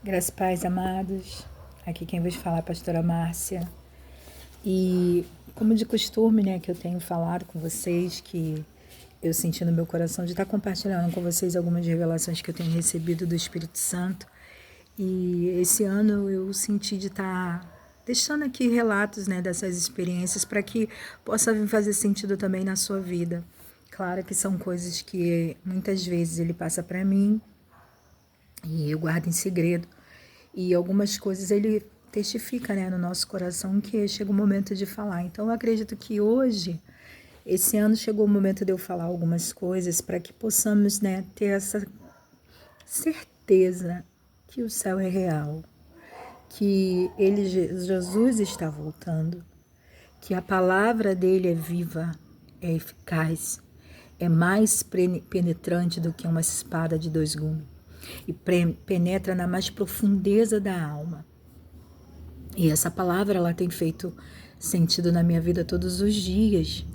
Graças e paz, amados. Aqui quem vos fala é a pastora Márcia. E como de costume, né, que eu tenho falado com vocês, que eu senti no meu coração de estar compartilhando com vocês algumas revelações que eu tenho recebido do Espírito Santo. E esse ano eu senti de estar deixando aqui relatos, né, dessas experiências para que possa vir fazer sentido também na sua vida. Claro que são coisas que muitas vezes ele passa para mim e eu guardo em segredo. E algumas coisas ele testifica, né, no nosso coração que chega o momento de falar. Então eu acredito que hoje, esse ano, chegou o momento de eu falar algumas coisas para que possamos, né, ter essa certeza que o céu é real, que ele, Jesus, está voltando, que a palavra dele é viva, é eficaz, é mais penetrante do que uma espada de dois gumes e penetra na mais profundeza da alma. E essa palavra, ela tem feito sentido na minha vida todos os dias.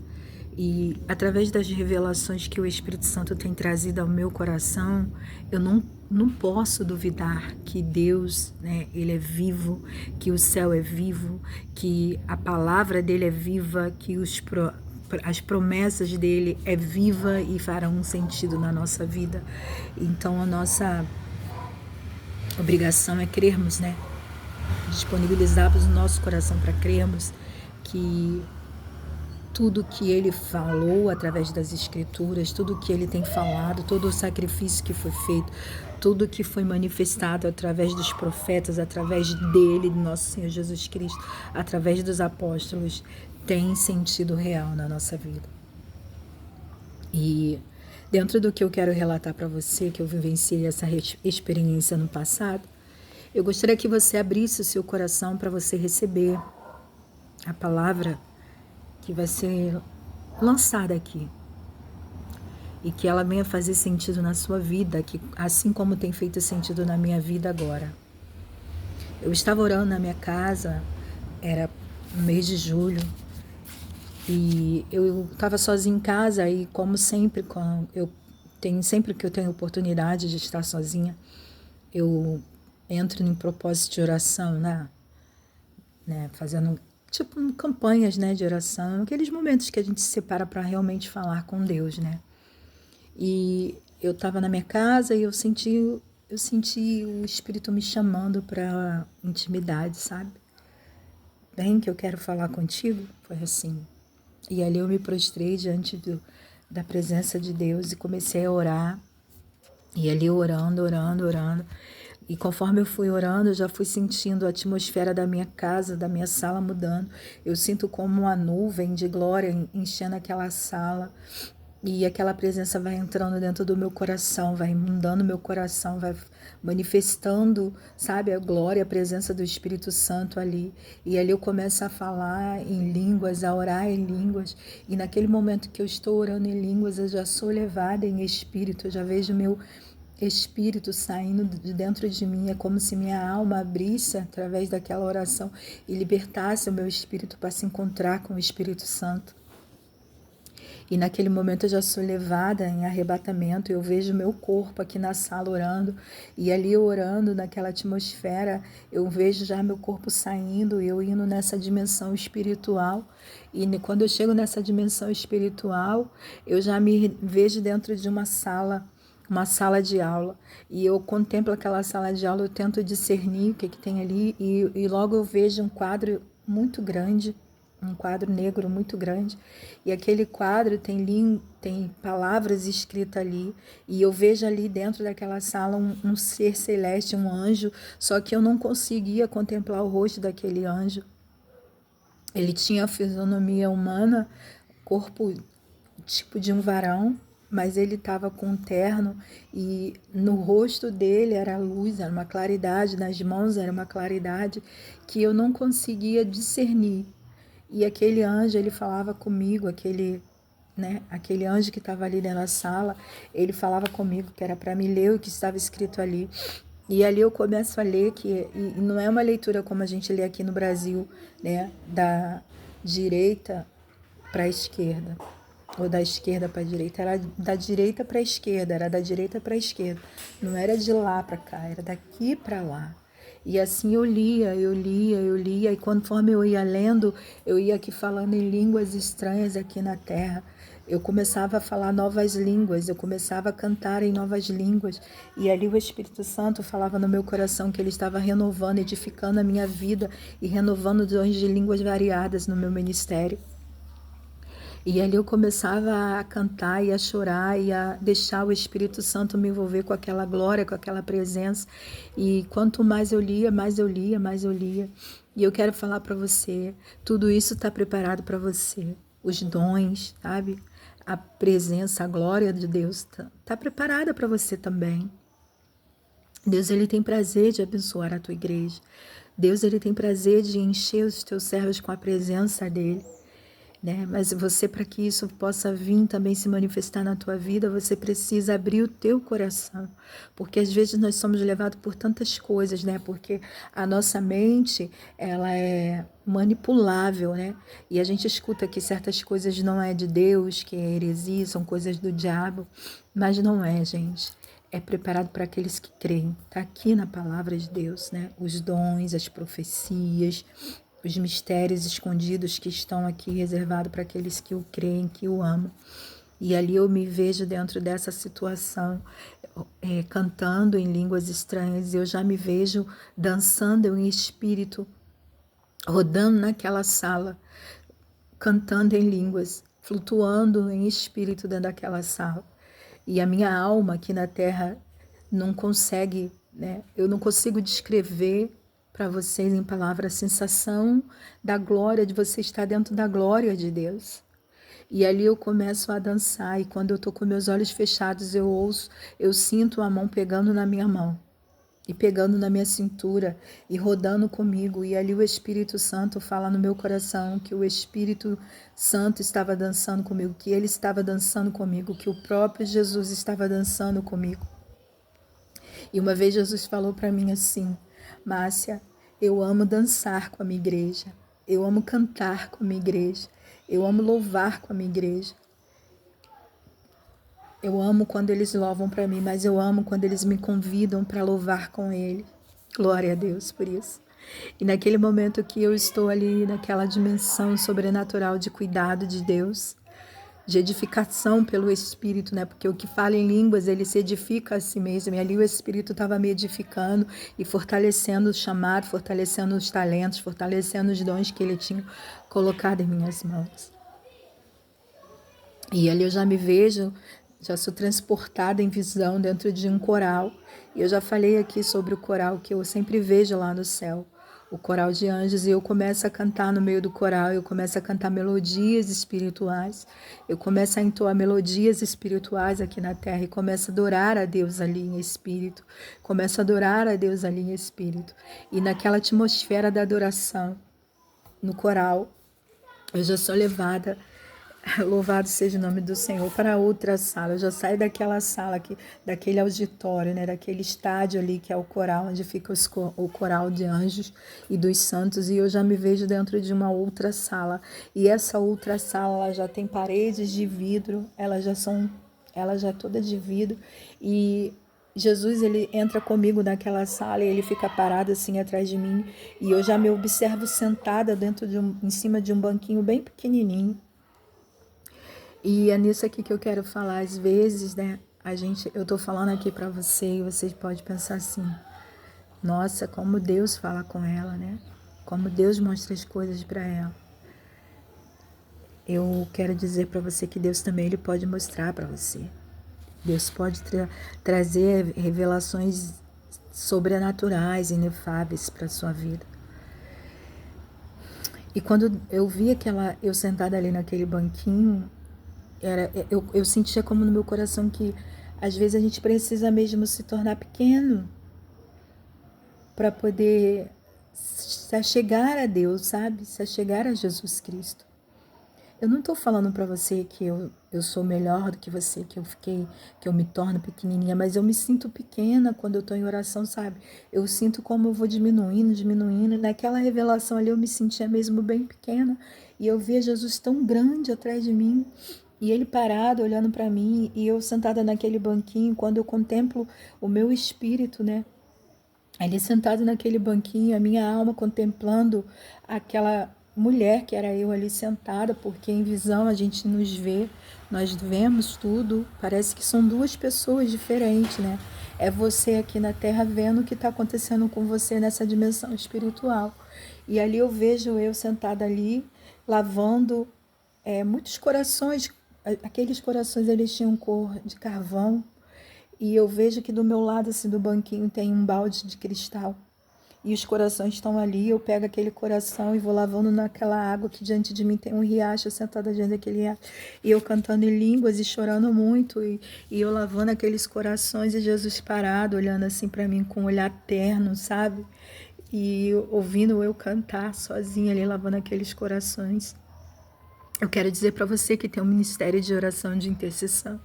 E através das revelações que o Espírito Santo tem trazido ao meu coração, eu não posso duvidar que Deus, né, ele é vivo, que o céu é vivo, que a palavra dele é viva, que as promessas dele é viva e farão sentido na nossa vida. Então a nossa obrigação é crermos, né? Disponibilizarmos o nosso coração para crermos que tudo que ele falou através das escrituras, tudo que ele tem falado, todo o sacrifício que foi feito, tudo que foi manifestado através dos profetas, através dele, do nosso Senhor Jesus Cristo, através dos apóstolos, tem sentido real na nossa vida. E dentro do que eu quero relatar para você, que eu vivenciei essa experiência no passado, eu gostaria que você abrisse o seu coração para você receber a palavra que vai ser lançada aqui. E que ela venha fazer sentido na sua vida, que, assim como tem feito sentido na minha vida agora. Eu estava orando na minha casa, era no mês de julho, e eu estava sozinha em casa, e como sempre, sempre que eu tenho oportunidade de estar sozinha, eu entro em propósito de oração, né? Fazendo tipo campanhas, né, de oração, aqueles momentos que a gente se separa para realmente falar com Deus, né? E eu estava na minha casa e eu senti o Espírito me chamando para intimidade, sabe? Vem que eu quero falar contigo, foi assim. E ali eu me prostrei diante da presença de Deus e comecei a orar. E ali orando. E conforme eu fui orando, eu já fui sentindo a atmosfera da minha casa, da minha sala mudando. Eu sinto como uma nuvem de glória enchendo aquela sala. E aquela presença vai entrando dentro do meu coração, vai inundando meu coração, vai manifestando, sabe, a glória, a presença do Espírito Santo ali. E ali eu começo a falar em línguas, a orar em línguas. E naquele momento que eu estou orando em línguas, eu já sou levada em espírito, eu já vejo meu espírito saindo de dentro de mim. É como se minha alma abrisse através daquela oração e libertasse o meu espírito para se encontrar com o Espírito Santo. E naquele momento eu já sou levada em arrebatamento, eu vejo meu corpo aqui na sala orando, e ali orando naquela atmosfera, eu vejo já meu corpo saindo, eu indo nessa dimensão espiritual. E quando eu chego nessa dimensão espiritual, eu já me vejo dentro de uma sala de aula, e eu contemplo aquela sala de aula, eu tento discernir o que tem ali, e logo eu vejo um quadro muito grande, um quadro negro muito grande, e aquele quadro tem palavras escritas ali, e eu vejo ali dentro daquela sala um ser celeste, um anjo, só que eu não conseguia contemplar o rosto daquele anjo. Ele tinha a fisionomia humana, corpo tipo de um varão, mas ele estava com um terno, e no rosto dele era luz, era uma claridade, nas mãos era uma claridade que eu não conseguia discernir. E aquele anjo, ele falava comigo, aquele anjo que estava ali dentro da sala, ele falava comigo que era para me ler o que estava escrito ali. E ali eu começo a ler, e não é uma leitura como a gente lê aqui no Brasil, né, da direita para a esquerda, ou da esquerda para a direita, era da direita para a esquerda, era da direita para a esquerda. Não era de lá para cá, era daqui para lá. E assim eu lia, e conforme eu ia lendo, eu ia aqui falando em línguas estranhas aqui na terra. Eu começava a falar novas línguas, eu começava a cantar em novas línguas. E ali o Espírito Santo falava no meu coração que ele estava renovando, edificando a minha vida e renovando dons de línguas variadas no meu ministério. E ali eu começava a cantar e a chorar e a deixar o Espírito Santo me envolver com aquela glória, com aquela presença. E quanto mais eu lia, mais eu lia, mais eu lia. E eu quero falar para você, tudo isso está preparado para você. Os dons, sabe? A presença, a glória de Deus tá preparada para você também. Deus, ele tem prazer de abençoar a tua igreja. Deus, ele tem prazer de encher os teus servos com a presença dele. Né? Mas você, para que isso possa vir também se manifestar na tua vida, você precisa abrir o teu coração, porque às vezes nós somos levados por tantas coisas, né? Porque a nossa mente, ela é manipulável, né? E a gente escuta que certas coisas não é de Deus, que é heresia, são coisas do diabo, mas não é, gente. É preparado para aqueles que creem. Está aqui na palavra de Deus, né? Os dons, as profecias, os mistérios escondidos que estão aqui reservados para aqueles que o creem, que o amam. E ali eu me vejo dentro dessa situação, cantando em línguas estranhas. Eu já me vejo dançando em espírito, rodando naquela sala, cantando em línguas, flutuando em espírito dentro daquela sala. E a minha alma aqui na terra não consegue, né? Eu não consigo descrever para vocês em palavras a sensação da glória, de você estar dentro da glória de Deus. E ali eu começo a dançar, e quando eu estou com meus olhos fechados, eu sinto a mão pegando na minha mão, e pegando na minha cintura, e rodando comigo, e ali o Espírito Santo fala no meu coração que o Espírito Santo estava dançando comigo, que ele estava dançando comigo, que o próprio Jesus estava dançando comigo. E uma vez Jesus falou para mim assim: Márcia, eu amo dançar com a minha igreja, eu amo cantar com a minha igreja, eu amo louvar com a minha igreja. Eu amo quando eles louvam para mim, mas eu amo quando eles me convidam para louvar com ele. Glória a Deus por isso. E naquele momento que eu estou ali naquela dimensão sobrenatural de cuidado de Deus, de edificação pelo Espírito, né? Porque o que fala em línguas, ele se edifica a si mesmo. E ali o Espírito estava me edificando e fortalecendo o chamado, fortalecendo os talentos, fortalecendo os dons que ele tinha colocado em minhas mãos. E ali eu já me vejo, já sou transportada em visão dentro de um coral. E eu já falei aqui sobre o coral que eu sempre vejo lá no céu, o coral de anjos, e eu começo a cantar no meio do coral, eu começo a cantar melodias espirituais, eu começo a entoar melodias espirituais aqui na terra e começo a adorar a Deus ali em espírito, começo a adorar a Deus ali em espírito. E naquela atmosfera da adoração, no coral, eu já sou levada, louvado seja o nome do Senhor, para outra sala. Eu já saio daquela sala aqui, daquele auditório, né, daquele estádio ali que é o coral, onde fica o coral de anjos e dos santos, e eu já me vejo dentro de uma outra sala. E essa outra sala, ela já tem paredes de vidro, ela já é toda de vidro, e Jesus, ele entra comigo naquela sala e ele fica parado assim atrás de mim, e eu já me observo sentada em cima de um banquinho bem pequenininho. E é nisso aqui que eu quero falar. Às vezes, né, eu tô falando aqui para você e você pode pensar assim: nossa, como Deus fala com ela, né? Como Deus mostra as coisas para ela. Eu quero dizer para você que Deus também ele pode mostrar para você. Deus pode trazer revelações sobrenaturais, inefáveis para sua vida. E quando eu vi eu sentada ali naquele banquinho, eu sentia como no meu coração que às vezes a gente precisa mesmo se tornar pequeno para poder se achegar a Deus, sabe? Se achegar a Jesus Cristo. Eu não estou falando para você que eu sou melhor do que você, que eu me torno pequenininha, mas eu me sinto pequena quando eu estou em oração, sabe? Eu sinto como eu vou diminuindo, e naquela revelação ali eu me sentia mesmo bem pequena, e eu via Jesus tão grande atrás de mim, e ele parado, olhando para mim, e eu sentada naquele banquinho, quando eu contemplo o meu espírito, né? Ali sentado naquele banquinho, a minha alma contemplando aquela mulher que era eu ali sentada, porque em visão a gente nos vê, nós vemos tudo, parece que são duas pessoas diferentes, né? É você aqui na Terra vendo o que está acontecendo com você nessa dimensão espiritual. E ali eu vejo eu sentada ali, lavando muitos corações, aqueles corações eles tinham cor de carvão, e eu vejo que do meu lado assim, do banquinho tem um balde de cristal. E os corações estão ali, eu pego aquele coração e vou lavando naquela água que diante de mim tem um riacho, sentada diante daquele riacho. E eu cantando em línguas e chorando muito, e eu lavando aqueles corações e Jesus parado, olhando assim para mim com um olhar terno, sabe? E ouvindo eu cantar sozinha ali, lavando aqueles corações. Eu quero dizer para você que tem um ministério de oração, de intercessão.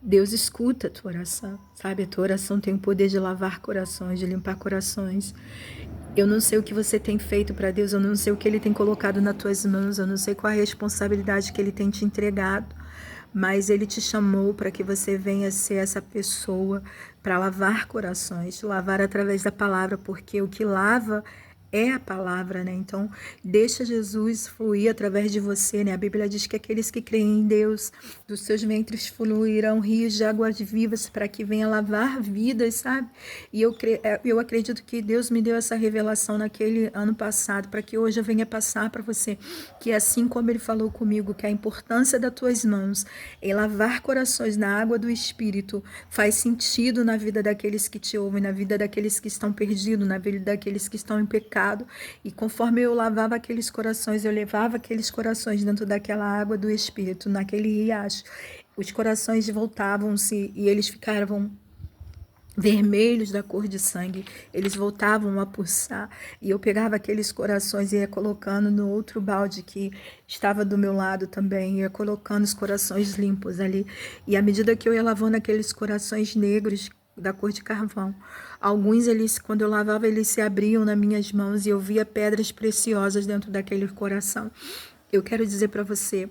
Deus escuta a tua oração, sabe? A tua oração tem o poder de lavar corações, de limpar corações. Eu não sei o que você tem feito para Deus, eu não sei o que Ele tem colocado nas tuas mãos, eu não sei qual a responsabilidade que Ele tem te entregado, mas Ele te chamou para que você venha ser essa pessoa para lavar corações, lavar através da palavra, porque o que lava é a palavra, né? Então, deixa Jesus fluir através de você, né? A Bíblia diz que aqueles que creem em Deus, dos seus ventres fluirão rios de águas vivas para que venha lavar vidas, sabe? E eu acredito que Deus me deu essa revelação naquele ano passado, para que hoje eu venha passar para você, que assim como Ele falou comigo, que a importância das tuas mãos em lavar corações na água do Espírito faz sentido na vida daqueles que te ouvem, na vida daqueles que estão perdidos, na vida daqueles que estão em pecado. E conforme eu lavava aqueles corações, eu levava aqueles corações dentro daquela água do Espírito, naquele riacho, os corações voltavam-se e eles ficavam vermelhos da cor de sangue, eles voltavam a pulsar, e eu pegava aqueles corações e ia colocando no outro balde que estava do meu lado também, ia colocando os corações limpos ali, e à medida que eu ia lavando aqueles corações negros da cor de carvão, alguns eles, quando eu lavava, eles se abriam nas minhas mãos e eu via pedras preciosas dentro daquele coração. Eu quero dizer para você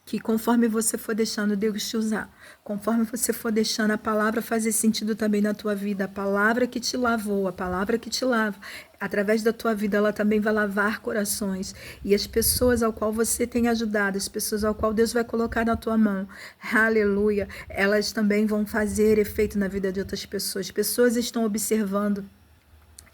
que conforme você for deixando Deus te usar, conforme você for deixando a palavra fazer sentido também na tua vida, a palavra que te lavou, a palavra que te lava, através da tua vida ela também vai lavar corações, e as pessoas ao qual você tem ajudado, as pessoas ao qual Deus vai colocar na tua mão, aleluia, elas também vão fazer efeito na vida de outras pessoas. Pessoas estão observando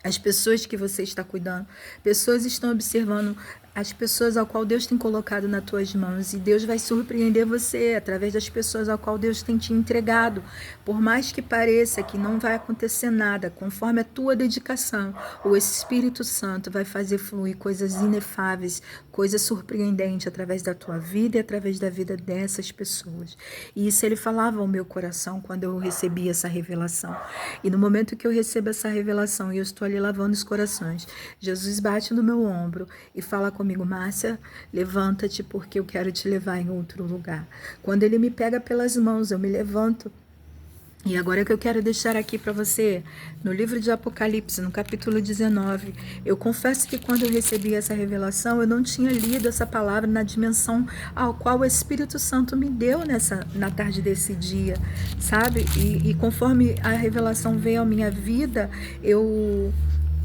as pessoas que você está cuidando, pessoas estão observando as pessoas ao qual Deus tem colocado nas tuas mãos, e Deus vai surpreender você através das pessoas ao qual Deus tem te entregado. Por mais que pareça que não vai acontecer nada, conforme a tua dedicação, o Espírito Santo vai fazer fluir coisas inefáveis, coisas surpreendentes através da tua vida e através da vida dessas pessoas. E isso Ele falava ao meu coração quando eu recebi essa revelação. E no momento que eu recebo essa revelação e eu estou ali lavando os corações, Jesus bate no meu ombro e fala comigo: Márcia, levanta-te porque eu quero te levar em outro lugar. Quando Ele me pega pelas mãos, eu me levanto. E agora que eu quero deixar aqui para você, no livro de Apocalipse, no capítulo 19, eu confesso que quando eu recebi essa revelação, eu não tinha lido essa palavra na dimensão ao qual o Espírito Santo me deu na tarde desse dia, sabe? E conforme a revelação veio à minha vida, eu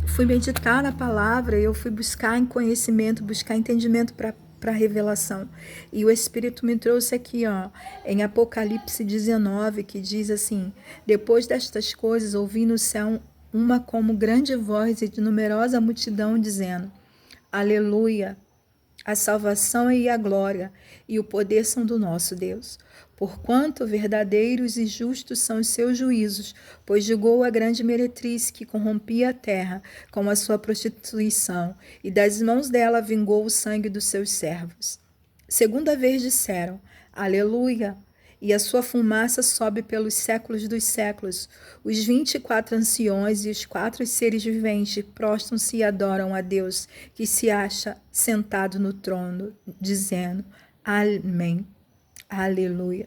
fui meditar na palavra, eu fui buscar em conhecimento, buscar entendimento para a revelação. E o Espírito me trouxe aqui, ó, em Apocalipse 19, que diz assim: depois destas coisas, ouvi no céu uma como grande voz e de numerosa multidão dizendo: Aleluia! A salvação e a glória e o poder são do nosso Deus. Porquanto verdadeiros e justos são os seus juízos, pois julgou a grande meretriz que corrompia a terra com a sua prostituição, e das mãos dela vingou o sangue dos seus servos. Segunda vez disseram: Aleluia! E a sua fumaça sobe pelos séculos dos séculos. Os 24 anciões e os 4 seres viventes prostram-se e adoram a Deus, que se acha sentado no trono, dizendo: Amém. Aleluia.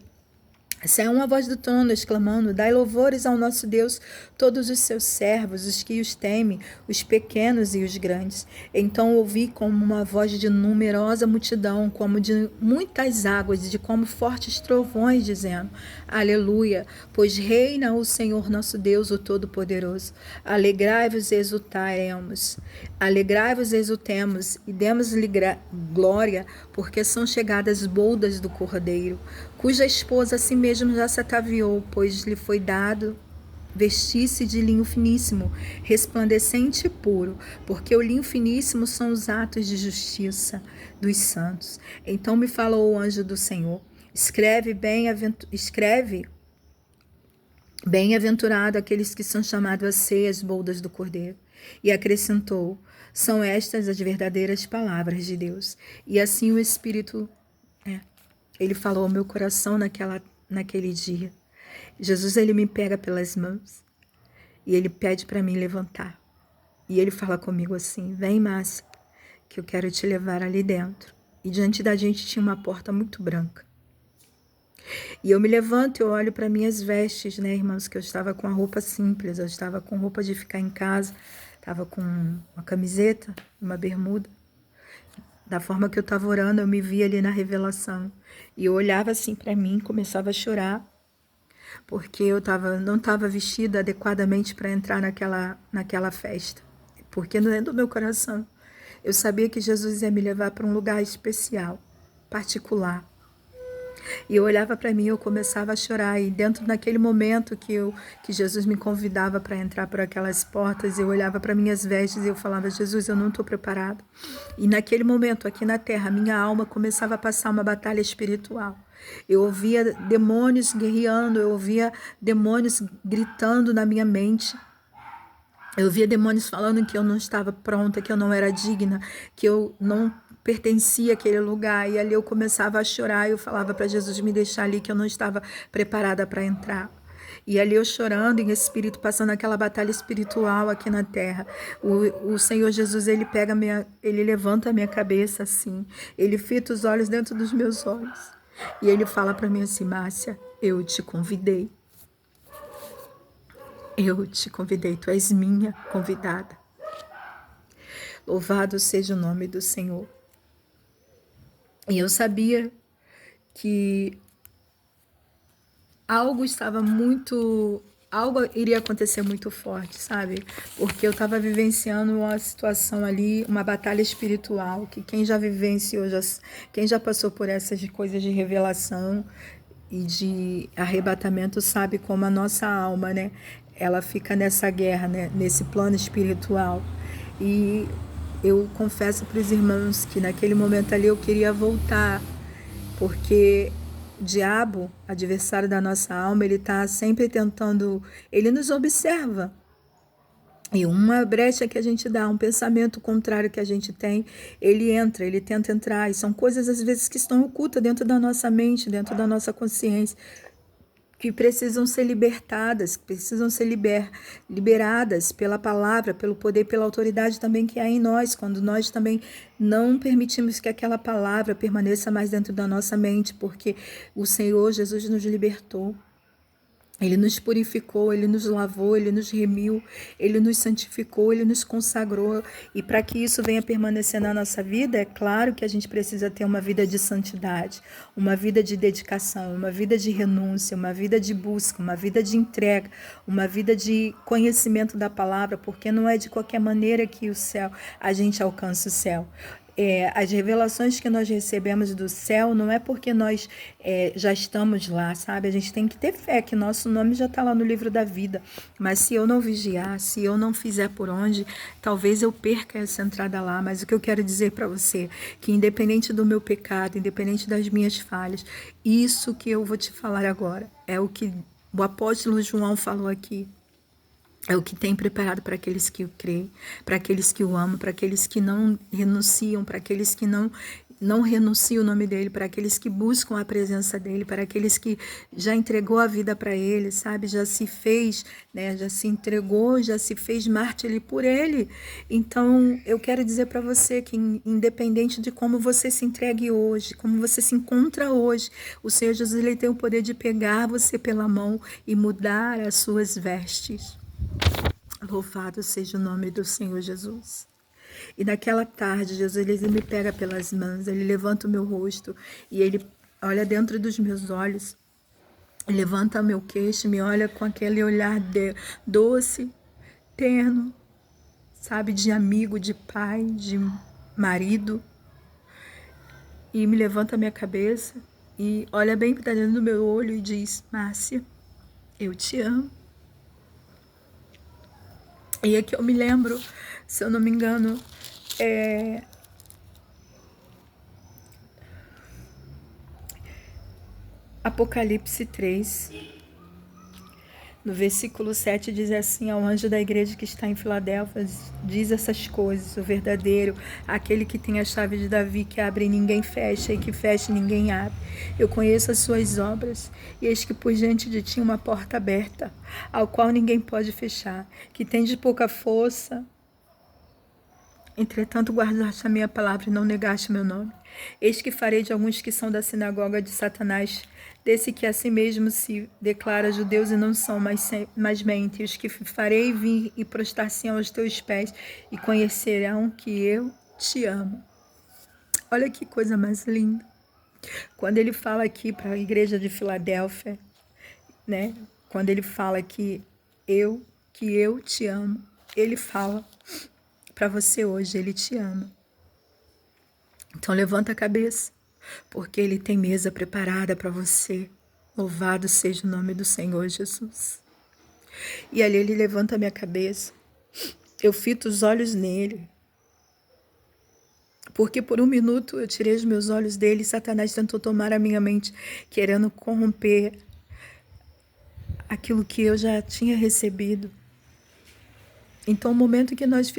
Saiu uma voz do trono exclamando: Dai louvores ao nosso Deus, todos os seus servos, os que os temem, os pequenos e os grandes. Então ouvi como uma voz de numerosa multidão, como de muitas águas, e de como fortes trovões, dizendo: Aleluia, pois reina o Senhor nosso Deus, o Todo-Poderoso. Alegrai-vos e exultaremos. Alegrai-vos e exultemos, e demos-lhe glória, porque são chegadas as bodas do Cordeiro, cuja esposa a si mesmo já se ataviou, pois lhe foi dado vestir-se de linho finíssimo, resplandecente e puro, porque o linho finíssimo são os atos de justiça dos santos. Então me falou o anjo do Senhor: escreve, bem-aventurado aqueles que são chamados a ser as bodas do Cordeiro. E acrescentou: são estas as verdadeiras palavras de Deus. E assim o Espírito, ele falou ao meu coração naquele dia. Jesus, ele me pega pelas mãos e ele pede para mim levantar. E ele fala comigo assim: vem, Márcia, que eu quero te levar ali dentro. E diante da gente tinha uma porta muito branca. E eu me levanto e eu olho para minhas vestes, né, irmãos, que eu estava com a roupa simples, eu estava com roupa de ficar em casa, estava com uma camiseta, uma bermuda. Da forma que eu estava orando, eu me via ali na revelação. E eu olhava assim para mim, começava a chorar, porque eu não estava vestida adequadamente para entrar naquela festa. Porque dentro do meu coração, eu sabia que Jesus ia me levar para um lugar especial, particular. E eu olhava para mim, eu começava a chorar. E dentro daquele momento que Jesus me convidava para entrar por aquelas portas, eu olhava para minhas vestes e eu falava: Jesus, eu não estou preparado. E naquele momento, aqui na terra, minha alma começava a passar uma batalha espiritual. Eu ouvia demônios guerreando, eu ouvia demônios gritando na minha mente. Eu ouvia demônios falando que eu não estava pronta, que eu não era digna, que eu não pertencia àquele lugar. E ali eu começava a chorar e eu falava para Jesus me deixar ali, que eu não estava preparada para entrar. E ali eu chorando em espírito, passando aquela batalha espiritual aqui na terra. O Senhor Jesus, ele ele levanta a minha cabeça assim, ele fita os olhos dentro dos meus olhos. E ele fala para mim assim: Márcia, eu te convidei. Eu te convidei, tu és minha convidada. Louvado seja o nome do Senhor. E eu sabia que algo iria acontecer muito forte, sabe? Porque eu estava vivenciando uma situação ali, uma batalha espiritual, que quem já vivenciou, quem já passou por essas coisas de revelação e de arrebatamento sabe como a nossa alma, né? Ela fica nessa guerra, né? Nesse plano espiritual. E eu confesso para os irmãos que naquele momento ali eu queria voltar, porque o diabo, adversário da nossa alma, ele está sempre tentando, ele nos observa. E uma brecha que a gente dá, um pensamento contrário que a gente tem, ele tenta entrar. E são coisas, às vezes, que estão ocultas dentro da nossa mente, dentro da nossa consciência, que precisam ser libertadas, que precisam ser liberadas pela palavra, pelo poder, pela autoridade também que há em nós, quando nós também não permitimos que aquela palavra permaneça mais dentro da nossa mente, porque o Senhor Jesus nos libertou. Ele nos purificou, ele nos lavou, ele nos remiu, ele nos santificou, ele nos consagrou. E para que isso venha permanecer na nossa vida, é claro que a gente precisa ter uma vida de santidade, uma vida de dedicação, uma vida de renúncia, uma vida de busca, uma vida de entrega, uma vida de conhecimento da palavra, porque não é de qualquer maneira que a gente alcança o céu. As revelações que nós recebemos do céu não é porque nós já estamos lá, sabe? A gente tem que ter fé que nosso nome já está lá no livro da vida. Mas se eu não vigiar, se eu não fizer por onde, talvez eu perca essa entrada lá. Mas o que eu quero dizer para você, que independente do meu pecado, independente das minhas falhas, isso que eu vou te falar agora é o que o apóstolo João falou aqui. É o que tem preparado para aqueles que o creem, para aqueles que o amam, para aqueles que não renunciam, para aqueles que não renunciam o nome dele, para aqueles que buscam a presença dele, para aqueles que já entregou a vida para ele, sabe? Já se fez, né? Já se entregou, já se fez mártir por ele. Então, eu quero dizer para você que independente de como você se entregue hoje, como você se encontra hoje, o Senhor Jesus ele tem o poder de pegar você pela mão e mudar as suas vestes. Louvado seja o nome do Senhor Jesus. E naquela tarde, Jesus ele me pega pelas mãos, ele levanta o meu rosto e ele olha dentro dos meus olhos, levanta meu queixo, me olha com aquele olhar doce, terno, sabe, de amigo, de pai, de marido, e me levanta a minha cabeça e olha bem para dentro do meu olho e diz: Márcia, eu te amo. E aqui eu me lembro, se eu não me engano, Apocalipse 3, no versículo 7 diz assim: ao anjo da igreja que está em Filadélfia, diz essas coisas, o verdadeiro, aquele que tem a chave de Davi, que abre e ninguém fecha, e que fecha e ninguém abre. Eu conheço as suas obras, e eis que por diante de ti uma porta aberta, ao qual ninguém pode fechar, que tem de pouca força. Entretanto, guardaste a minha palavra e não negaste meu nome. Eis que farei de alguns que são da sinagoga de Satanás, desse que a si mesmo se declara judeus e não são, mas mente, os que farei vir e prostrar-se aos teus pés e conhecerão que eu te amo. Olha que coisa mais linda. Quando ele fala aqui para a igreja de Filadélfia, né? Quando ele fala que eu te amo, ele fala para você hoje, ele te ama. Então levanta a cabeça, porque ele tem mesa preparada para você. Louvado seja o nome do Senhor Jesus. E ali ele levanta a minha cabeça. Eu fito os olhos nele. Porque por um minuto eu tirei os meus olhos dele e Satanás tentou tomar a minha mente, querendo corromper aquilo que eu já tinha recebido. Então, o momento que nós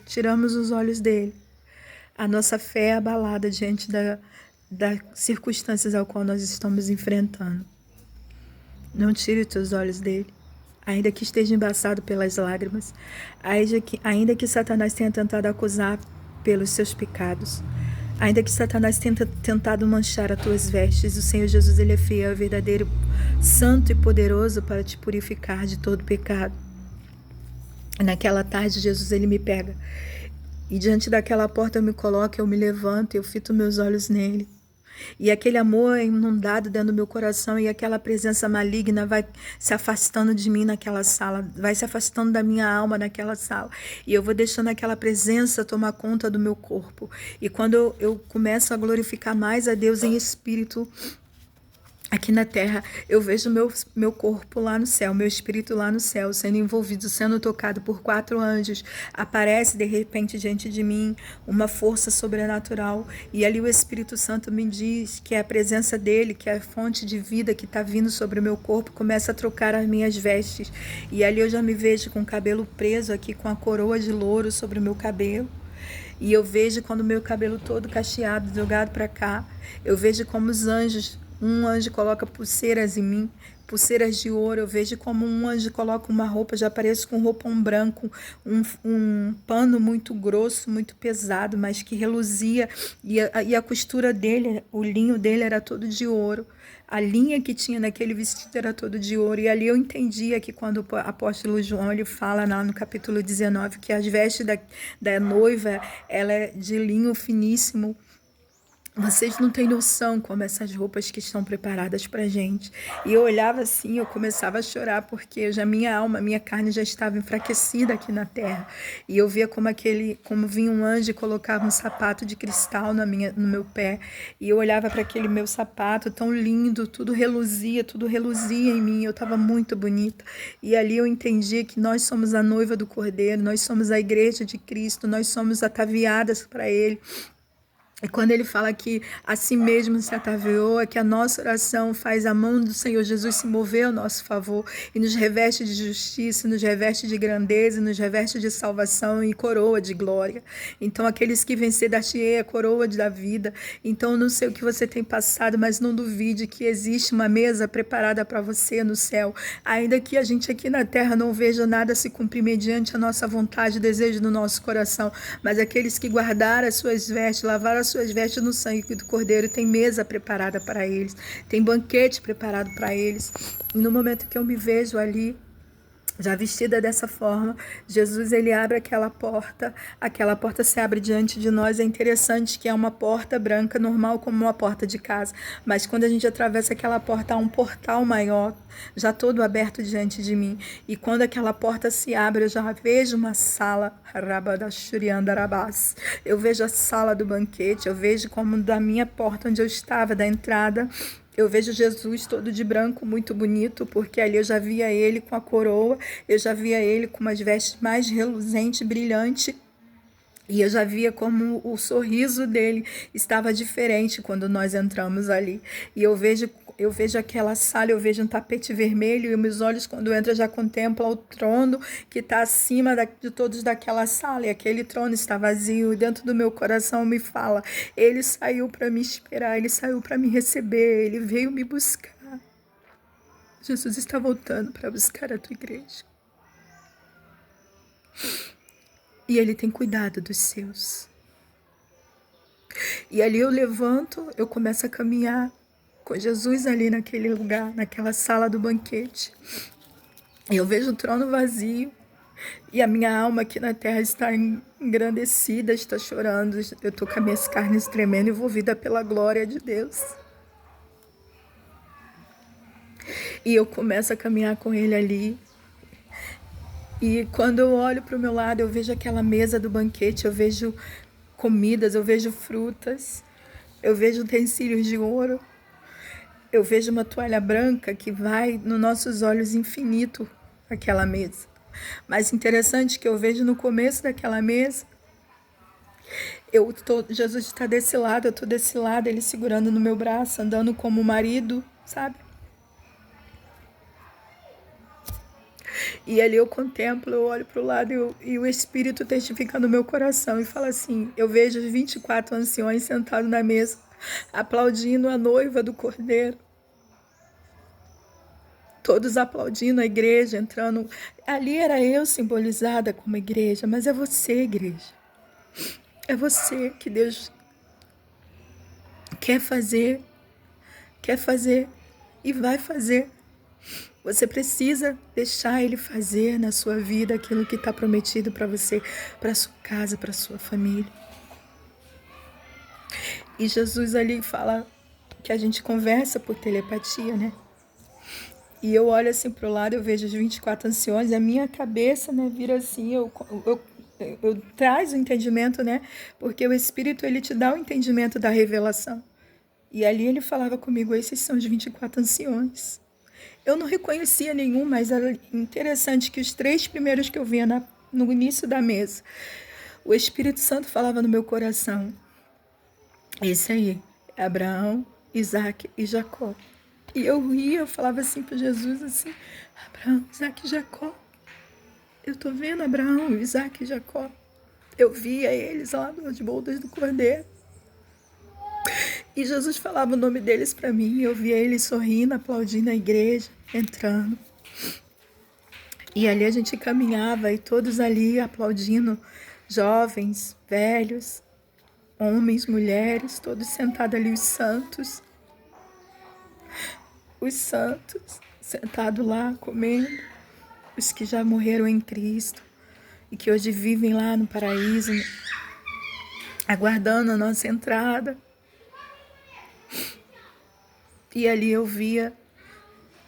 tiramos os olhos dele, a nossa fé é abalada diante das circunstâncias ao qual nós estamos enfrentando. Não tire os teus olhos dele, ainda que esteja embaçado pelas lágrimas, ainda que Satanás tenha tentado acusar pelos seus pecados, ainda que Satanás tenha tentado manchar as tuas vestes, o Senhor Jesus ele é fiel, verdadeiro, santo e poderoso para te purificar de todo pecado. Naquela tarde, Jesus ele me pega e diante daquela porta eu me coloco, eu me levanto, eu fito meus olhos nele. E aquele amor é inundado dentro do meu coração e aquela presença maligna vai se afastando de mim naquela sala, vai se afastando da minha alma naquela sala. E eu vou deixando aquela presença tomar conta do meu corpo. E quando eu começo a glorificar mais a Deus em espírito, aqui na terra, eu vejo meu corpo lá no céu, meu espírito lá no céu, sendo envolvido, sendo tocado por 4 anjos. Aparece de repente diante de mim uma força sobrenatural. E ali o Espírito Santo me diz que é a presença dele, que é a fonte de vida que está vindo sobre o meu corpo, começa a trocar as minhas vestes. E ali eu já me vejo com o cabelo preso aqui, com a coroa de louro sobre o meu cabelo. E eu vejo quando o meu cabelo todo cacheado, jogado para cá, eu vejo como os anjos, um anjo coloca pulseiras em mim, pulseiras de ouro. Eu vejo como um anjo coloca uma roupa, já apareço com roupão branco, um pano muito grosso, muito pesado, mas que reluzia. E a costura dele, o linho dele era todo de ouro. A linha que tinha naquele vestido era todo de ouro. E ali eu entendia que quando o apóstolo João ele fala lá no capítulo 19 que as vestes da noiva ela é de linho finíssimo. Vocês não têm noção como essas roupas que estão preparadas pra gente. E eu olhava assim, eu começava a chorar, porque já minha alma, minha carne já estava enfraquecida aqui na terra. E eu via como vinha um anjo e colocava um sapato de cristal no meu pé. E eu olhava para aquele meu sapato tão lindo, tudo reluzia em mim. Eu estava muito bonita. E ali eu entendi que nós somos a noiva do Cordeiro, nós somos a igreja de Cristo, nós somos ataviadas para Ele. E quando ele fala que a si mesmo se ataviou, é que a nossa oração faz a mão do Senhor Jesus se mover ao nosso favor e nos reveste de justiça, nos reveste de grandeza, nos reveste de salvação e coroa de glória. Então, aqueles que vencer dar-te-ei a coroa da vida. Então, não sei o que você tem passado, mas não duvide que existe uma mesa preparada para você no céu. Ainda que a gente aqui na terra não veja nada se cumprir mediante a nossa vontade e desejo do nosso coração, mas aqueles que guardaram as suas vestes, lavaram as suas vestes no sangue do Cordeiro, tem mesa preparada para eles, tem banquete preparado para eles. E no momento que eu me vejo ali, já vestida dessa forma, Jesus ele abre aquela porta se abre diante de nós. É interessante que é uma porta branca, normal como uma porta de casa, mas quando a gente atravessa aquela porta, há um portal maior, já todo aberto diante de mim. E quando aquela porta se abre, eu já vejo uma sala, eu vejo a sala do banquete, eu vejo como da minha porta onde eu estava, da entrada, eu vejo Jesus todo de branco, muito bonito, porque ali eu já via ele com a coroa, eu já via ele com umas vestes mais reluzente, brilhante, e eu já via como o sorriso dele estava diferente quando nós entramos ali. E eu vejo aquela sala, eu vejo um tapete vermelho, e meus olhos, quando entram, já contemplam o trono que está acima de todos daquela sala. E aquele trono está vazio, e dentro do meu coração me fala: ele saiu para me esperar, ele saiu para me receber, ele veio me buscar. Jesus está voltando para buscar a tua igreja. E ele tem cuidado dos seus. E ali eu levanto, eu começo a caminhar com Jesus ali naquele lugar, naquela sala do banquete. E eu vejo o trono vazio. E a minha alma aqui na terra está engrandecida, está chorando. Eu estou com as minhas carnes tremendo, envolvida pela glória de Deus. E eu começo a caminhar com ele ali. E quando eu olho para o meu lado, eu vejo aquela mesa do banquete, eu vejo comidas, eu vejo frutas, eu vejo utensílios de ouro, eu vejo uma toalha branca que vai nos nossos olhos infinito, aquela mesa. Mas interessante que eu vejo no começo daquela mesa, Jesus está desse lado, eu estou desse lado, ele segurando no meu braço, andando como marido, sabe? E ali eu contemplo, eu olho para o lado e o Espírito testifica no meu coração e fala assim: eu vejo os 24 anciões sentados na mesa, aplaudindo a noiva do Cordeiro. Todos aplaudindo a igreja, entrando. Ali era eu simbolizada como igreja, mas é você, igreja. É você que Deus quer fazer e vai fazer. Você precisa deixar ele fazer na sua vida aquilo que está prometido para você, para sua casa, para sua família. E Jesus ali fala que a gente conversa por telepatia, né? E eu olho assim pro lado, eu vejo os 24 anciões, e a minha cabeça, né, vira assim, eu traz o entendimento, né? Porque o Espírito, ele te dá o entendimento da revelação. E ali ele falava comigo: esses são os 24 anciões. Eu não reconhecia nenhum, mas era interessante que os 3 primeiros que eu via no início da mesa, o Espírito Santo falava no meu coração: esse aí é Abraão, Isaac e Jacó. E eu ria, eu falava assim para Jesus, assim: Abraão, Isaac e Jacó. Eu tô vendo Abraão, Isaac e Jacó. Eu via eles lá nos boldas do Cordeiro. E Jesus falava o nome deles para mim. Eu via eles sorrindo, aplaudindo a igreja, entrando. E ali a gente caminhava e todos ali aplaudindo, jovens, velhos, homens, mulheres, todos sentados ali, os santos. Os santos sentados lá comendo, os que já morreram em Cristo e que hoje vivem lá no paraíso, aguardando a nossa entrada. E ali eu via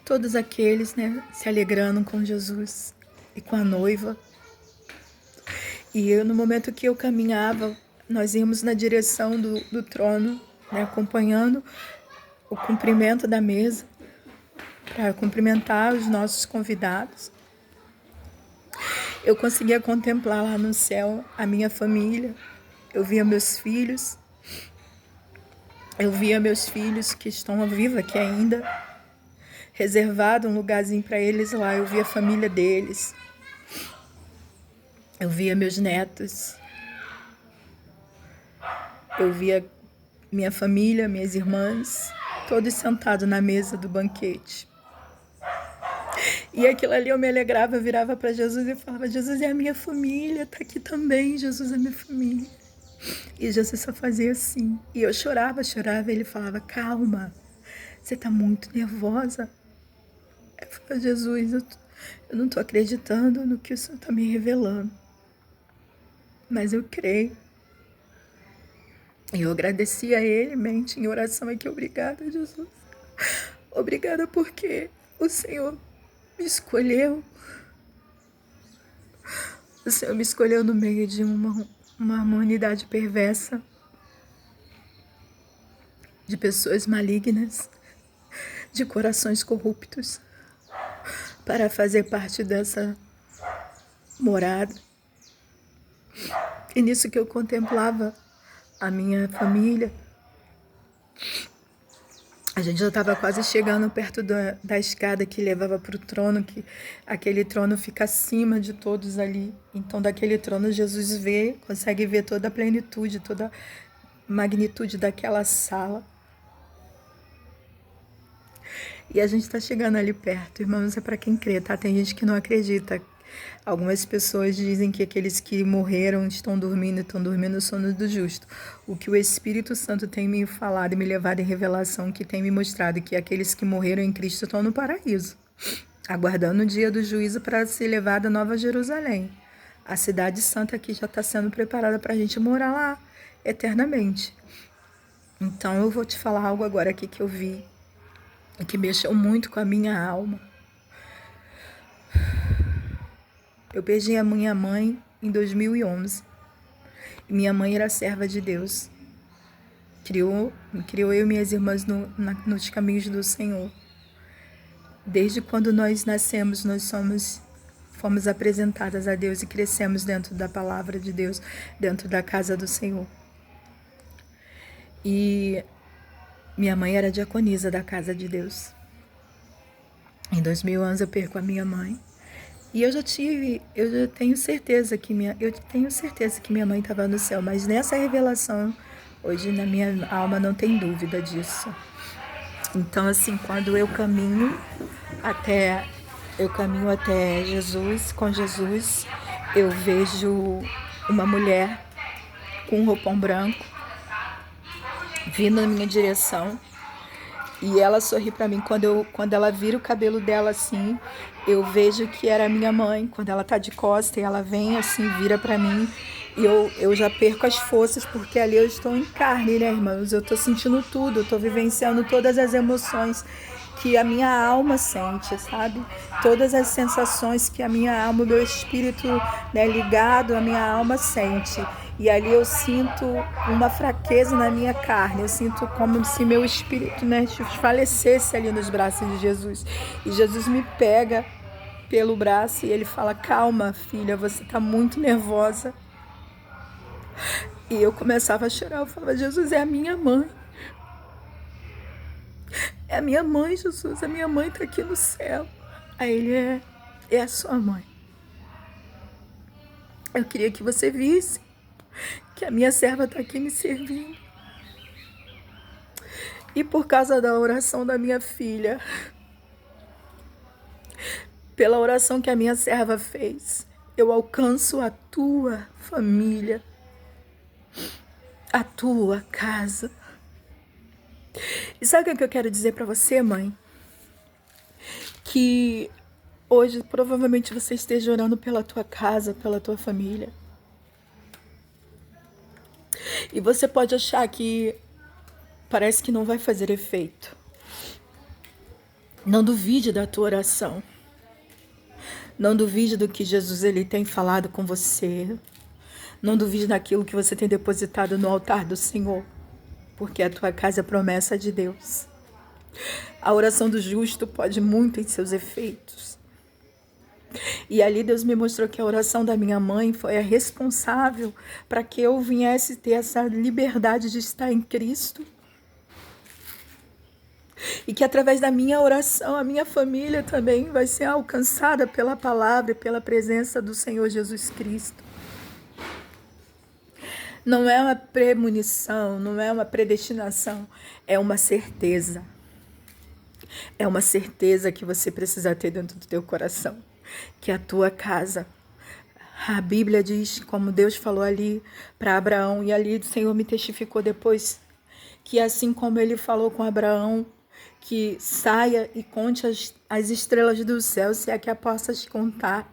todos aqueles, né, se alegrando com Jesus e com a noiva. E eu, no momento que eu caminhava, nós íamos na direção do trono, né, acompanhando o cumprimento da mesa, para cumprimentar os nossos convidados. Eu conseguia contemplar lá no céu a minha família, eu via meus filhos, Eu via meus filhos que estão vivos aqui ainda, reservado um lugarzinho para eles lá. Eu via a família deles. Eu via meus netos. Eu via minha família, minhas irmãs, todos sentados na mesa do banquete. E aquilo ali eu me alegrava, eu virava para Jesus e falava: Jesus é a minha família, tá aqui também, Jesus é minha família. E Jesus só fazia assim. E eu chorava, e ele falava: calma, você tá muito nervosa. Eu falava: Jesus, eu não tô acreditando no que o Senhor tá me revelando. Mas eu creio. E eu agradeci a ele, mente em oração aqui. Obrigada, Jesus. Obrigada porque o Senhor me escolheu. O Senhor me escolheu no meio de uma humanidade perversa, de pessoas malignas, de corações corruptos, para fazer parte dessa morada. E nisso que eu contemplava a minha família, a gente já estava quase chegando perto da escada que levava para o trono, que aquele trono fica acima de todos ali. Então, daquele trono, Jesus consegue ver toda a plenitude, toda a magnitude daquela sala. E a gente está chegando ali perto, irmãos, é para quem crê, tá? Tem gente que não acredita. Algumas pessoas dizem que aqueles que morreram estão dormindo o sono do justo. O que o Espírito Santo tem me falado e me levado em revelação, que tem me mostrado que aqueles que morreram em Cristo estão no paraíso, aguardando o dia do juízo para ser levado a Nova Jerusalém. A cidade santa aqui já está sendo preparada para a gente morar lá eternamente. Então eu vou te falar algo agora aqui que eu vi e que mexeu muito com a minha alma. Eu perdi a minha mãe em 2011. Minha mãe era serva de Deus. Criou eu e minhas irmãs nos caminhos do Senhor. Desde quando nós nascemos, fomos apresentadas a Deus e crescemos dentro da palavra de Deus, dentro da casa do Senhor. E minha mãe era diaconisa da casa de Deus. Em 2011 eu perco a minha mãe. E eu tenho certeza que minha mãe estava no céu, mas nessa revelação, hoje na minha alma não tem dúvida disso. Então, assim, quando eu caminho até Jesus, com Jesus, eu vejo uma mulher com um roupão branco vindo na minha direção. E ela sorri para mim. Quando ela vira o cabelo dela assim, eu vejo que era a minha mãe. Quando ela tá de costa e ela vem assim, vira para mim, e eu já perco as forças, porque ali eu estou em carne, né, irmãos? Eu tô sentindo tudo, eu tô vivenciando todas as emoções que a minha alma sente, sabe? Todas as sensações que a minha alma, o meu espírito, né, ligado à minha alma sente. E ali eu sinto uma fraqueza na minha carne, eu sinto como se meu espírito, né, desfalecesse ali nos braços de Jesus. E Jesus me pega pelo braço e ele fala: calma, filha, você está muito nervosa. E eu começava a chorar, eu falava: Jesus, é a minha mãe. É a minha mãe, Jesus, a minha mãe está aqui no céu. Aí ele é a sua mãe. Eu queria que você visse que a minha serva está aqui me servindo. E por causa da oração da minha filha, pela oração que a minha serva fez, eu alcanço a tua família, a tua casa. E sabe o que eu quero dizer para você, mãe? Que hoje provavelmente você esteja orando pela tua casa, pela tua família. E você pode achar que parece que não vai fazer efeito. Não duvide da tua oração. Não duvide do que Jesus ele tem falado com você. Não duvide daquilo que você tem depositado no altar do Senhor. Porque a tua casa é promessa de Deus. A oração do justo pode muito em seus efeitos. E ali Deus me mostrou que a oração da minha mãe foi a responsável para que eu viesse ter essa liberdade de estar em Cristo. E que através da minha oração, a minha família também vai ser alcançada pela palavra e pela presença do Senhor Jesus Cristo. Não é uma premonição, não é uma predestinação, é uma certeza. É uma certeza que você precisa ter dentro do teu coração, que a tua casa, a Bíblia diz, como Deus falou ali para Abraão, e ali o Senhor me testificou depois, que assim como ele falou com Abraão, que saia e conte as estrelas do céu, se é que a possas contar,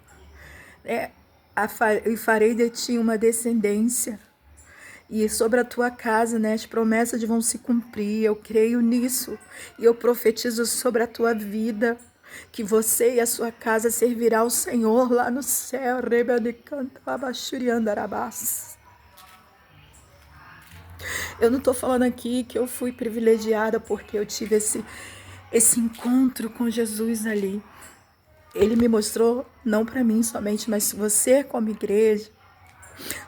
e farei de ti uma descendência. E sobre a tua casa, né, as promessas vão se cumprir. Eu creio nisso. E eu profetizo sobre a tua vida, que você e a sua casa servirá ao Senhor lá no céu. Eu não estou falando aqui que eu fui privilegiada porque eu tive esse encontro com Jesus ali. Ele me mostrou, não para mim somente, mas você como igreja,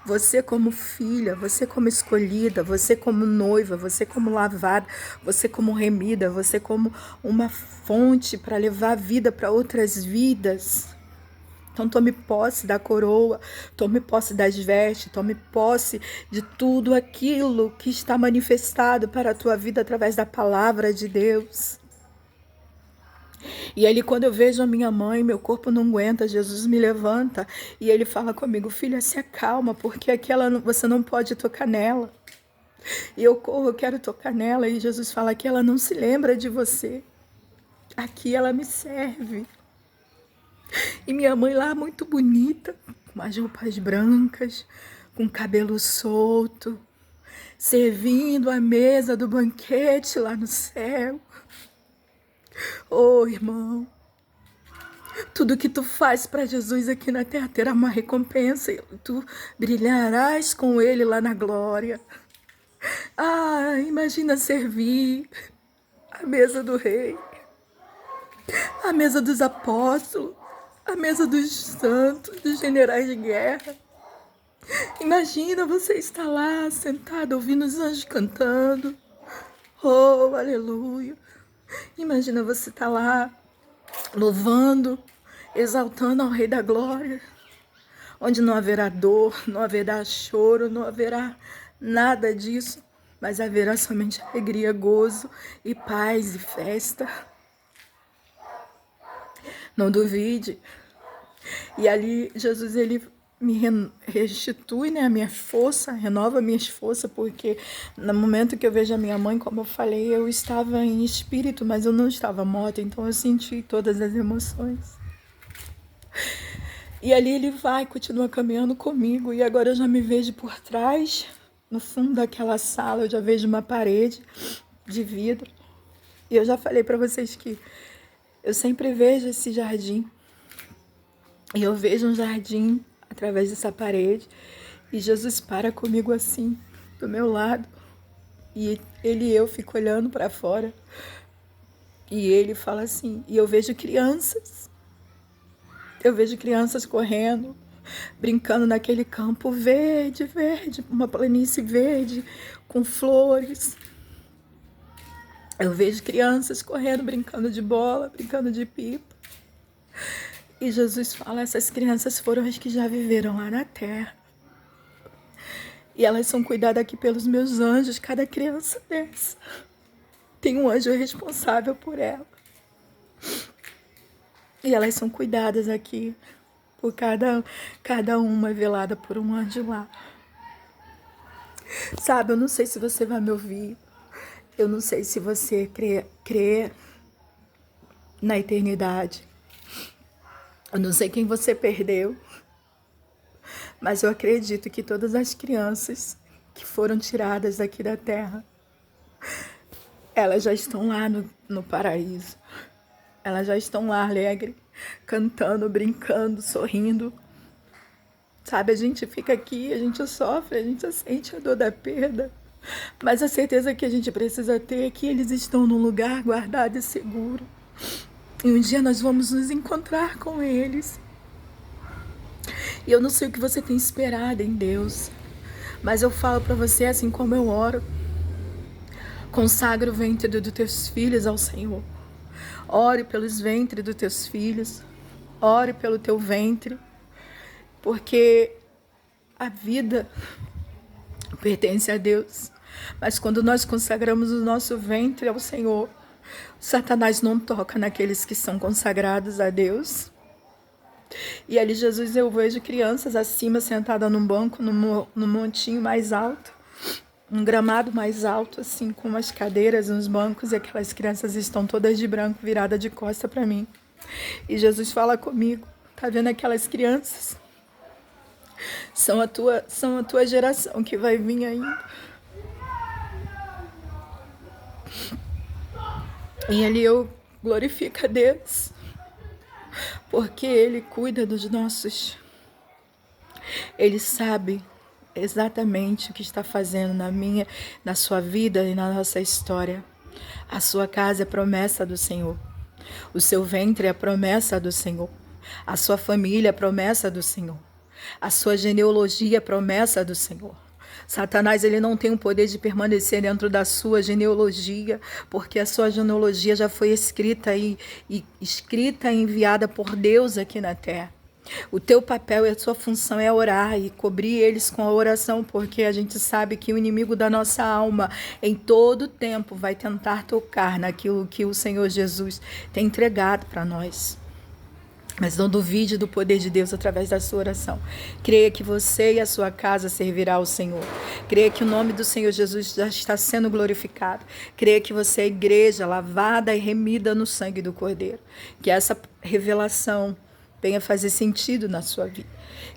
você como filha, você como escolhida, você como noiva, você como lavada, você como remida, você como uma fonte para levar a vida para outras vidas. Então tome posse da coroa, tome posse das vestes, tome posse de tudo aquilo que está manifestado para a tua vida através da palavra de Deus. E ali quando eu vejo a minha mãe, meu corpo não aguenta, Jesus me levanta e ele fala comigo, filha, se acalma, porque você não pode tocar nela. E eu corro, eu quero tocar nela e Jesus fala que ela não se lembra de você. Aqui ela me serve. E minha mãe lá muito bonita, com as roupas brancas, com cabelo solto, servindo a mesa do banquete lá no céu. Oh, irmão, tudo que tu faz para Jesus aqui na terra terá uma recompensa. Tu brilharás com ele lá na glória. Ah, imagina servir a mesa do rei, a mesa dos apóstolos, a mesa dos santos, dos generais de guerra. Imagina você estar lá sentado ouvindo os anjos cantando. Oh, aleluia. Imagina você estar lá louvando, exaltando ao Rei da Glória, onde não haverá dor, não haverá choro, não haverá nada disso, mas haverá somente alegria, gozo e paz e festa. Não duvide. E ali Jesus, ele me restitui, né, a minha força, renova minhas forças, porque no momento que eu vejo a minha mãe, como eu falei, eu estava em espírito, mas eu não estava morta, então eu senti todas as emoções. E ali ele vai, continua caminhando comigo, e agora eu já me vejo por trás, no fundo daquela sala, eu já vejo uma parede de vidro, e eu já falei para vocês que eu sempre vejo esse jardim, e eu vejo um jardim através dessa parede, e Jesus para comigo assim, do meu lado, e ele e eu fico olhando para fora, e ele fala assim, e eu vejo crianças correndo, brincando naquele campo verde, uma planície verde, com flores. Eu vejo crianças correndo, brincando de bola, brincando de pipa. E Jesus fala, essas crianças foram as que já viveram lá na terra. E elas são cuidadas aqui pelos meus anjos, cada criança dessa. Tem um anjo responsável por ela. E elas são cuidadas aqui, por cada uma velada por um anjo lá. Sabe, eu não sei se você vai me ouvir. Eu não sei se você crê na eternidade. Eu não sei quem você perdeu, mas eu acredito que todas as crianças que foram tiradas aqui da terra, elas já estão lá no paraíso. Elas já estão lá alegre, cantando, brincando, sorrindo. Sabe, a gente fica aqui, a gente sofre, a gente sente a dor da perda, mas a certeza que a gente precisa ter é que eles estão num lugar guardado e seguro. E um dia nós vamos nos encontrar com eles. E eu não sei o que você tem esperado em Deus, mas eu falo para você assim como eu oro. Consagra o ventre dos teus filhos ao Senhor. Ore pelos ventres dos teus filhos. Ore pelo teu ventre. Porque a vida pertence a Deus. Mas quando nós consagramos o nosso ventre ao Senhor, Satanás não toca naqueles que são consagrados a Deus. E ali, Jesus, eu vejo crianças acima, sentadas num banco, num montinho mais alto, um gramado mais alto, assim, com umas cadeiras, uns bancos, e aquelas crianças estão todas de branco, viradas de costa para mim. E Jesus fala comigo: tá vendo aquelas crianças? São a tua geração que vai vir ainda. E ali eu glorifico a Deus, porque Ele cuida dos nossos. Ele sabe exatamente o que está fazendo na sua vida e na nossa história. A sua casa é promessa do Senhor. O seu ventre é promessa do Senhor. A sua família é promessa do Senhor. A sua genealogia é promessa do Senhor. Satanás, ele não tem o poder de permanecer dentro da sua genealogia, porque a sua genealogia já foi escrita e enviada por Deus aqui na terra. O teu papel e a sua função é orar e cobrir eles com a oração, porque a gente sabe que o inimigo da nossa alma em todo tempo vai tentar tocar naquilo que o Senhor Jesus tem entregado para nós. Mas não duvide do poder de Deus através da sua oração. Creia que você e a sua casa servirá ao Senhor. Creia que o nome do Senhor Jesus já está sendo glorificado. Creia que você é igreja lavada e remida no sangue do Cordeiro. Que essa revelação venha fazer sentido na sua vida.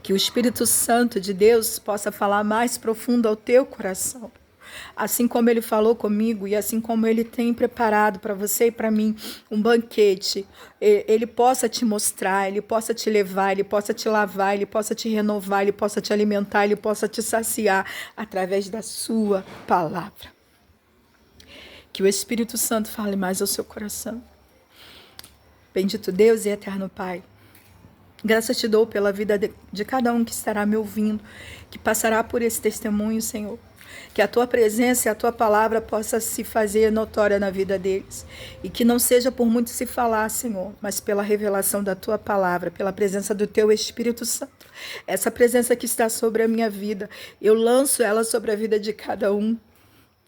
Que o Espírito Santo de Deus possa falar mais profundo ao teu coração. Assim como Ele falou comigo e assim como Ele tem preparado para você e para mim um banquete, Ele possa te mostrar, Ele possa te levar, Ele possa te lavar, Ele possa te renovar, Ele possa te alimentar, Ele possa te saciar através da sua palavra. Que o Espírito Santo fale mais ao seu coração. Bendito Deus e eterno Pai, graças te dou pela vida de cada um que estará me ouvindo, que passará por esse testemunho, Senhor. Que a tua presença e a tua palavra possa se fazer notória na vida deles. E que não seja por muito se falar, Senhor, mas pela revelação da tua palavra, pela presença do teu Espírito Santo. Essa presença que está sobre a minha vida, eu lanço ela sobre a vida de cada um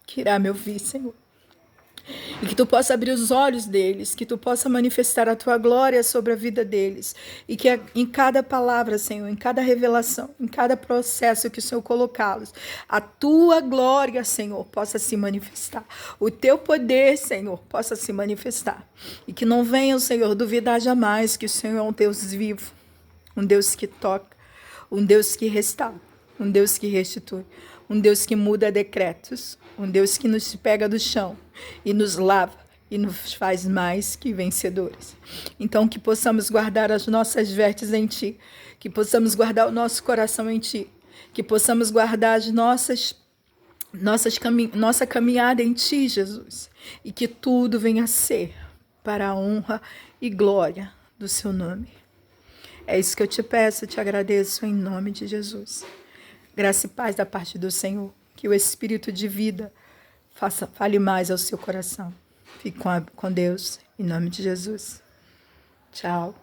que irá me ouvir, Senhor. E que tu possa abrir os olhos deles, que tu possa manifestar a tua glória sobre a vida deles. E que em cada palavra, Senhor, em cada revelação, em cada processo que o Senhor colocá-los, a tua glória, Senhor, possa se manifestar. O teu poder, Senhor, possa se manifestar. E que não venham, Senhor, duvidar jamais que o Senhor é um Deus vivo, um Deus que toca, um Deus que restaura, um Deus que restitui, um Deus que muda decretos, um Deus que nos pega do chão e nos lava e nos faz mais que vencedores. Então, que possamos guardar as nossas vestes em Ti, que possamos guardar o nosso coração em Ti, que possamos guardar nossa caminhada em Ti, Jesus, e que tudo venha a ser para a honra e glória do Seu nome. É isso que eu te peço, te agradeço em nome de Jesus. Graça e paz da parte do Senhor. Que o Espírito de vida fale mais ao seu coração. Fique com Deus, em nome de Jesus. Tchau.